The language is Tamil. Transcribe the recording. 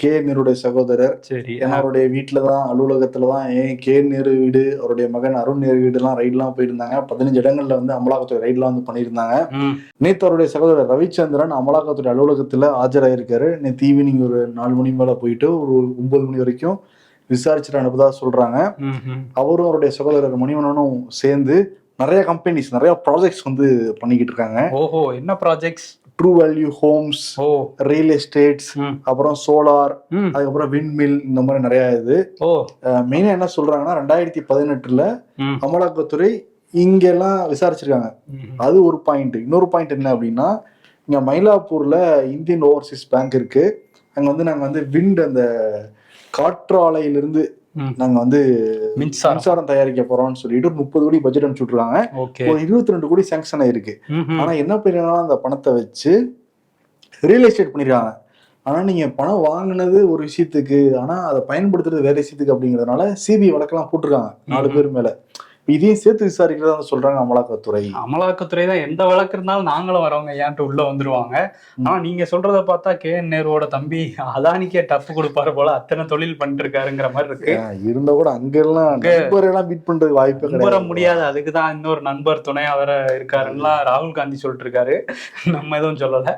கே நேருடைய சகோதரர். சரி. ஏன்னா அவருடைய வீட்டுலதான் அலுவலகத்துலதான் கே நேரு வீடு, அவருடைய மகன் அருண் நேரு வீடு எல்லாம் ரைடு எல்லாம் போயிருந்தாங்க. 15 இடங்கள்ல வந்து அமலாக்கத்துறை ரைடு எல்லாம் வந்து பண்ணியிருந்தாங்க. நேத்து அவருடைய சகோதரர் ரவிச்சந்திரன் அமலாக்கத்துறை அலுவலகத்துல ஆஜராயிருக்காரு. நேற்று ஈவினிங் ஒரு 4 மணி மேல போயிட்டு ஒரு 9 மணி வரைக்கும் விசாரிச்சுட்டு அனுப்புதா சொல்றாங்க. அவரும் அவருடைய சகோதரர் மணிவண்ணனும் சேர்ந்து நிறைய கம்பெனிஸ், நிறைய ப்ராஜெக்ட்ஸ் வந்து பண்ணிக்கிட்டு இருக்காங்க. ஓஹோ, என்ன projects? True Value Homes, real estates, அப்புறம் சோலார், அதுக்கப்புறம் விண்மில், இந்த மாதிரி நிறைய இது. மெயினா என்ன சொல்றாங்கன்னா 2018 அமலாக்கத்துறை இங்கெல்லாம் விசாரிச்சிருக்காங்க. அது ஒரு பாயிண்ட். இன்னொரு பாயிண்ட் என்ன அப்படின்னா, இங்க மயிலாப்பூர்ல இந்தியன் ஓவர்சீஸ் பேங்க் இருக்கு. அங்க வந்து நாங்க வந்து விண்ட், அந்த காற்றாலையிலிருந்து நாங்க வந்து மின்சாரம் தயாரிக்க போறோம்னு சொல்லிட்டு 30 கோடி பட்ஜெட் அனுப்பிச்சு விட்டுருக்காங்க. ஒரு 22 கோடி சாங்ஷன் ஆயிருக்கு. ஆனா என்ன பண்ணிருக்காங்கன்னா, அந்த பணத்தை வச்சு ரியல் எஸ்டேட் பண்ணிருக்காங்க. ஆனா நீங்க பணம் வாங்கினது ஒரு விஷயத்துக்கு, ஆனா அதை பயன்படுத்துறது வேற விஷயத்துக்கு அப்படிங்கறதுனால சிபிஐ வழக்கெல்லாம் போட்டிருக்காங்க 4 பேர் மேல. இதையும் சேர்த்து விசாரிக்கிறதா சொல்றாங்க அமலாக்கத்துறை. அமலாக்கத்துறை தான் எந்த வழக்கு இருந்தாலும் நாங்களும் வரவங்க ஏன்ட்டு உள்ள வந்துருவாங்க. ஆனா நீங்க சொல்றத பார்த்தா கே என் நேருவோட தம்பி அதானிக்கே டஃப் கொடுப்பாரு போல, அத்தனை தொழில் பண்ணிட்டு இருக்காருங்கிற மாதிரி இருக்கு. இருந்தா கூட அங்கெல்லாம் நண்பரெல்லாம் மீட் பண்றது வாய்ப்பு வர முடியாது. அதுக்குதான் இன்னொரு நண்பர் துணையா வேற இருக்காருன்னா ராகுல் காந்தி சொல்லிட்டு இருக்காரு. நம்ம எதுவும் சொல்லல.